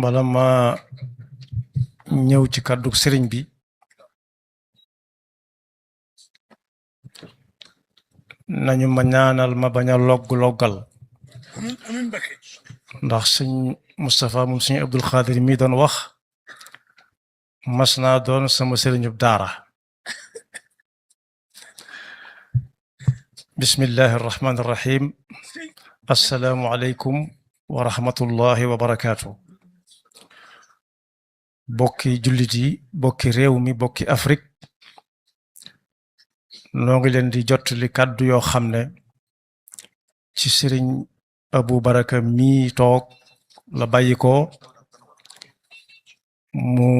bala ma ñëw ci kàddu sëriñ bi nañu ma ñaanal ma bañ a loggal ndax sëñ Moustapha moom sëñ Abdul Xaadir mi doon wax mas naa doon sama sëriñub daara bismillahi arrahmani irrahim assalaamu aleykum wa rahmatullahi wa barakaatu bokki jullit yi bokki réew mi bokki Afrique noo ngi leen di jottali kàddu yoo xam ne ci sëriñ Abu Baraka mii toog la bàyyi ko mu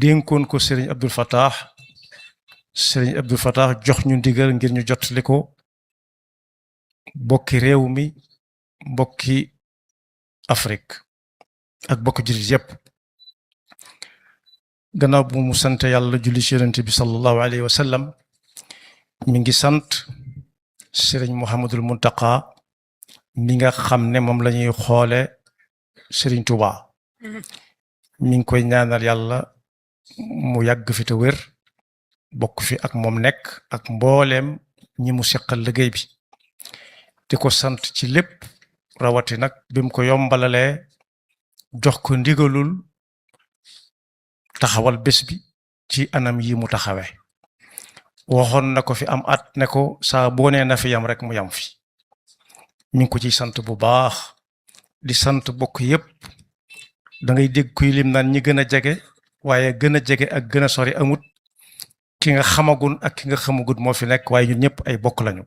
dénkoon ko sëriñ Abdul Fattah sëriñ Abdul Fattah jox ñu ndigal ngir ñu jottali ko bokki réew mi bokki Afrique ak bokki jullit yépp gannaaw bu mu sant yàlla julli ci yonent bi sallallahu alayhi wa sallam mi ngi sant sëriñ Muhammadul Muntaqa mi nga xam ne moom la ñuy xoole sëriñ Tuuba mi ngi koy ñaanal yàlla mu yàgg fi te wér bokk fi ak moom nekk ak mbooleem ñi mu seqal liggéey bi di ko sant ci lépp rawati nag bi mu ko yombalalee jox ko ndigalul taxawal bés bi ci anam yi mu taxawee waxoon na ko fi am at ne ko saa boo nee na fi yam rek mu yam fi mi ngi ko ciy sant bu baax di sant bokk yépp da ngay dégg kuy lim naan ñi gën a jege waaye gën a jege ak gën a sori amut ki nga xamagun ak ki nga xamagut moo fi nekk waaye ñun ñëpp ay bokk lañu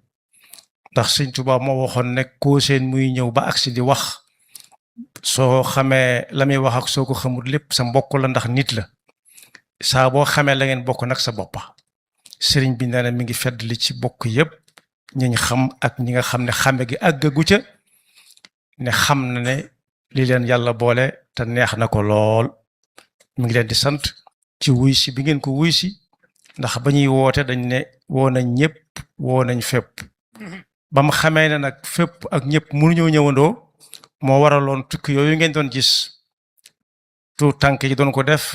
ndax Sëñ Tuubaa moo waxoon ne koo seen muy ñëw ba agsi di wax soo xamee la muy wax ak soo ko xamut lépp sa mbokk la ndax nit la saa boo xamee la ngeen bokk nag sa boppa sëriñ bi nee na mi ngi fedd li ci bokk yépp ñiñ xam ak ñi nga xam ne xame gi àggagu ca ne xam na ne li leen yàlla boole te neex na ko lool mi ngi leen di sant ci wuy si bi ngeen ko wuy si ndax ba ñuy woote dañ ne woo nañ ñëpp woo nañ fépp ba mu xamee ne nag fépp ak ñëpp mënuñoo ñëwandoo moo waraloon tukki yooyu ngeen doon gis tout tànk yi doon ko def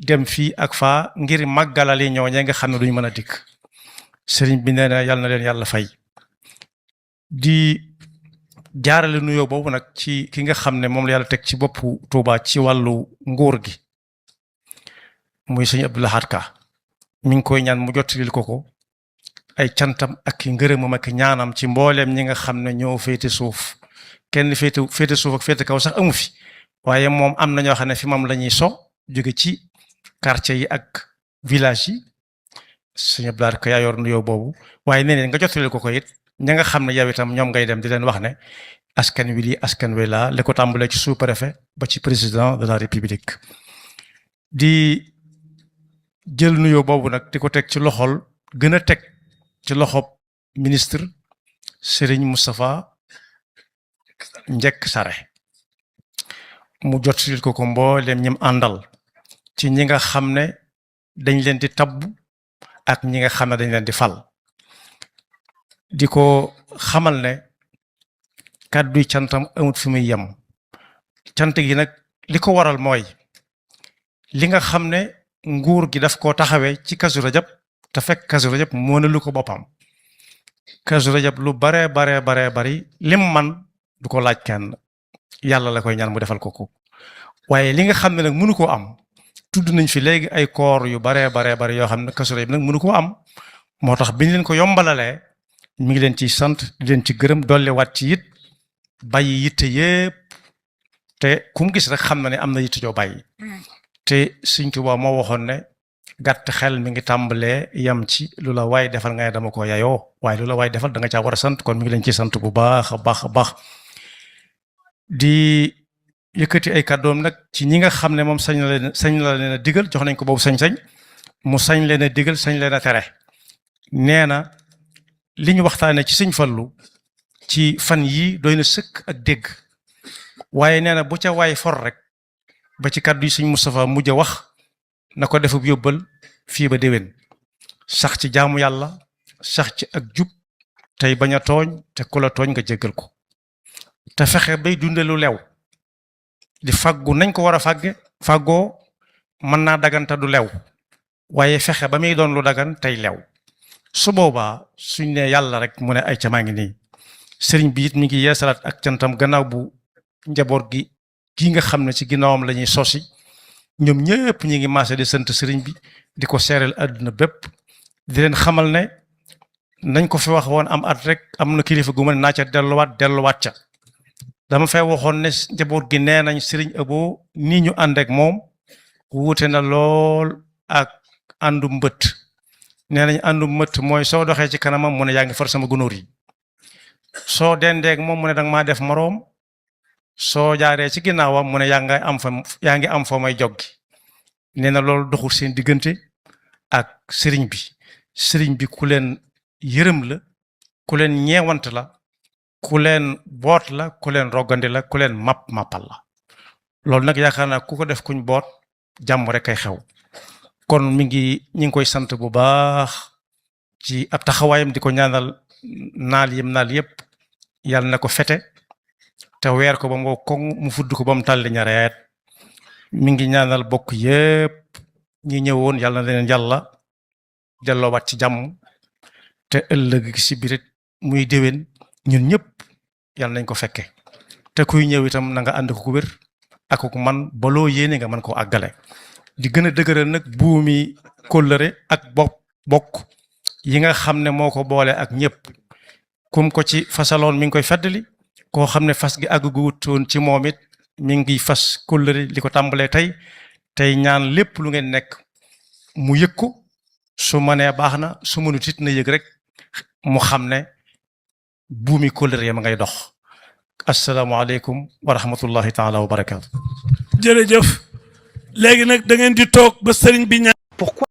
dem fii ak faa ngir màggalali ñooñee nga xam ne duñu mën a dikk sëriñ bi nee na yàlla na leen yàlla fay di jaarale nuyoo boobu nag ci ki nga xam ne moom la yàlla teg ci boppu Tuuba ci wàllu nguur gi muy sëñ Abdou Lahad Ka mi ngi koy ñaan mu jottalil ko ay cantam ak ki ngërëmam ak ñaanam ci mbooleem ñi nga xam ne ñoo féete suuf kenn féete suuf ak féete kaw sax amu fi waaye moom am na ñoo xam ne fi moom la ñuy so jóge ci quartier yi ak village yi sëñ Abdou Lahad Ka yaa yor nuyoo boobu waaye nee nga jottalil ko it ña nga xam ne yow itam ñoom ngay dem di leen wax ne askan wi lii askan wi laa li ko tàmbalee ci sous-préfet ba ci président de la république di jël nuyoo boobu nag di ko teg ci loxol gën a teg ci loxob ministre Serigne Moustapha Njekk Sare mu jottalil ko mbooleem ñim àndal ci ñi nga xam ne dañ leen di tabb ak ñi nga xam ne dañ leen di fal di ko xamal ne kàdduy cantam amut fi muy yem cant gi nag li ko waral mooy li nga xam ne nguur gi daf koo taxawee ci Kazu Rajab te fekk Kazu Rajab moo na lu ko boppam Kazu Rajab lu bare bari lim man du ko laaj kenn yàlla la koy ñaan mu defal ko waaye li nga xam ne nag mënu koo am tudd nañ fi léegi ay koor yu bare bari yoo xam ne Kazu Rajab nag mënu koo am moo tax biñ leen ko yombalalee mi ngi leen ciy sant di leen ci gërëm dolli waat ci it bàyyi yitte yépp te ku mu gis rek xam na ne am na yitte joo bàyyi te Sëñ Tuubaa moo waxoon ne gàtt xel mi ngi tàmbalee yam ci lu la waay defal nga ne dama ko yayoo waaye lu la waay defal da nga caa war a sant kon mi ngi leen ciy sant bu baax a baax di yëkkati ay kàddoom nag ci ñi nga xam ne moom sañ la leen a digal jox nañ ko boobu sañ-sañ mu sañ leen a digal sañ leen a tere nee na li ñu waxtaanee ci Sëñ Fallu ci fan yii doy na sëkk ak dégg waaye nee na bu ca waay for rek ba ci kàddu yi Sëñ Moustapha mujj a wax na ko defub yóbbal fii ba déwén sax ci jaamu yàlla sax ci ak jub tey bañ a tooñ te ku la tooñ nga jéggal ko te fexe bay dunde lu lew di faggu nañ ko war a faggoo mën naa daganta du lew waaye fexe ba muy doon lu dagan tey lew su boobaa suñ ne yàlla rek mu ne ay ca maa ngi nii sëriñ bi it mi ngi yeesalaat ak cantam gannaaw bu njaboot gi nga xam ne ci ginnaawam la ñuy sosi ñoom ñëpp ñi ngi maase di sant sëriñ bi di ko seereel àdduna bépp di leen xamal ne nañ ko fi wax woon am at rek am na kilifa gu ma ne naa ca delluwaat ca dama fay waxoon ne njaboot gi nee nañ sëriñ Abo nii ñu ànd ak moom wuute na lool ak àndu mbëtt nee nañ àndu mbëtt mooy soo doxee ci kanamam mu ne yaa ngi far sama gunóor yi soo dendeeg moom mu ne danga maa def moroom soo jaaree ci ginnaawam mu ne yaa ngi am foo may joggi nee na loolu doxul seen diggante ak sëriñ bi ku leen yërëm la ku leen ñeewant la ku leen boot la ku leen rogandi la ku leen mappal la loolu nag yaakaar naa ku ko def kuñ boot jàmm rek ay xew kon ñi ngi koy sant bu baax ci ab taxawaayam di ko ñaanal naal yëpp yàlla na ko fete te weer ko ba mu koŋ mu fudd ko ba mu tàlli ñareet mi ngi ñaanal bokk yëpp ñi ñëwoon yàlla na leen yàlla delloowaat ci jàmm te ëllëg si birit muy déwén ñun ñëpp yàlla nañ ko fekke te kuy ñëw itam na nga ànd ko wér ak ko man baloo yéene nga mën koo àggale di gën a dëgëral nag buumi kóllëre ak bokk yi nga xam ne moo ko boole ak ñëpp kum ko ci fasaloon mi ngi koy feddali koo xam ne fas gi àgguwutoon ci moom it mi ngi fas kóllëre li ko tàmbalee tey ñaan lépp lu ngeen nekk mu yëg ko su mënee baax na su mënut it na yëg rek mu xam ne buumi kóllëre ma ngay dox asalaamaaleykum wa rahmatullahi taala wa barakaatu. jërëjëf léegi nag da ngeen di toog ba sëriñ bi ñaan. Pourquoi